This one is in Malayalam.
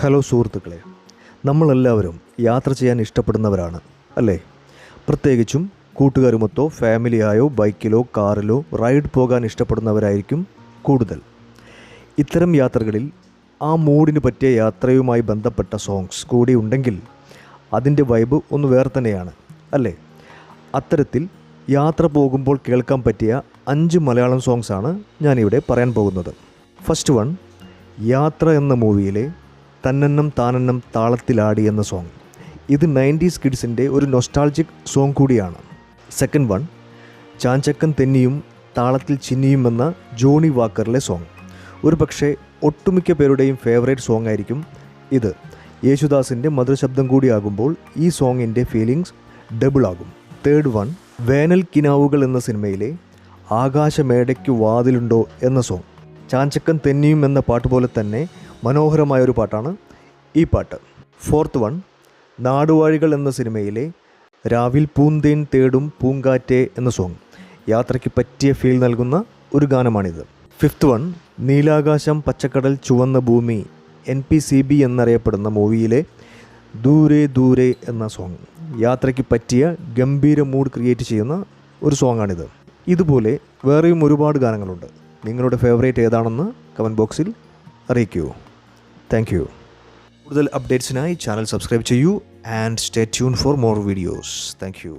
ഹലോ സുഹൃത്തുക്കളെ, നമ്മളെല്ലാവരും യാത്ര ചെയ്യാൻ ഇഷ്ടപ്പെടുന്നവരാണ് അല്ലേ? പ്രത്യേകിച്ചും കൂട്ടുകാരുമൊത്തോ ഫാമിലിയായോ ബൈക്കിലോ കാറിലോ റൈഡ് പോകാൻ ഇഷ്ടപ്പെടുന്നവരായിരിക്കും കൂടുതൽ. ഇത്തരം യാത്രകളിൽ ആ മൂഡിന് പറ്റിയ യാത്രയുമായി ബന്ധപ്പെട്ട സോങ്സ് കൂടി ഉണ്ടെങ്കിൽ അതിൻ്റെ വൈബ് ഒന്ന് വേറെ തന്നെയാണ് അല്ലേ? അത്തരത്തിൽ യാത്ര പോകുമ്പോൾ കേൾക്കാൻ പറ്റിയ 5 മലയാളം സോങ്സാണ് ഞാനിവിടെ പറയാൻ പോകുന്നത്. ഫസ്റ്റ് വൺ, യാത്ര എന്ന മൂവിയിലെ തന്നന്നം താനന്നം താളത്തിലാടി എന്ന സോങ്. ഇത് 90s കിഡ്സിൻ്റെ ഒരു നൊസ്റ്റാൾജിക് സോങ് കൂടിയാണ്. സെക്കൻഡ് വൺ, ചാഞ്ചക്കൻ തെന്നിയും താളത്തിൽ ചിന്നിയും എന്ന ജോണി വാക്കറിലെ സോങ്. ഒരു പക്ഷേ ഒട്ടുമിക്ക പേരുടെയും ഫേവറേറ്റ് സോങ് ആയിരിക്കും ഇത്. യേശുദാസിൻ്റെ മധുരശബ്ദം കൂടിയാകുമ്പോൾ ഈ സോങ്ങിൻ്റെ ഫീലിങ്സ് ഡബിൾ ആകും. തേർഡ് വൺ, വേനൽ കിനാവുകൾ എന്ന സിനിമയിലെ ആകാശമേടയ്ക്ക് വാതിലുണ്ടോ എന്ന സോങ്. ചാഞ്ചക്കൻ തെന്നിയും എന്ന പാട്ട് പോലെ തന്നെ മനോഹരമായൊരു പാട്ടാണ് ഈ പാട്ട്. ഫോർത്ത് വൺ, നാടുവാഴികൾ എന്ന സിനിമയിലെ രാവിൽ പൂന്തേൻ തേടും പൂങ്കാറ്റേ എന്ന സോങ്. യാത്രയ്ക്ക് പറ്റിയ ഫീൽ നൽകുന്ന ഒരു ഗാനമാണിത്. ഫിഫ്ത്ത് വൺ, നീലാകാശം പച്ചക്കടൽ ചുവന്ന ഭൂമി NPCB എന്നറിയപ്പെടുന്ന മൂവിയിലെ ദൂരെ ദൂരെ എന്ന സോങ്. യാത്രയ്ക്ക് പറ്റിയ ഗംഭീര മൂഡ് ക്രിയേറ്റ് ചെയ്യുന്ന ഒരു സോങ്ങാണിത്. ഇതുപോലെ വേറെയും ഒരുപാട് ഗാനങ്ങളുണ്ട്. നിങ്ങളുടെ ഫേവറേറ്റ് ഏതാണെന്ന് കമൻറ്റ് ബോക്സിൽ അറിയിക്കൂ. Thank you. കൂടുതൽ അപ്ഡേറ്റ്സിനായി ചാനൽ സബ്സ്ക്രൈബ് ചെയ്യൂ and stay tune for more videos. Thank you.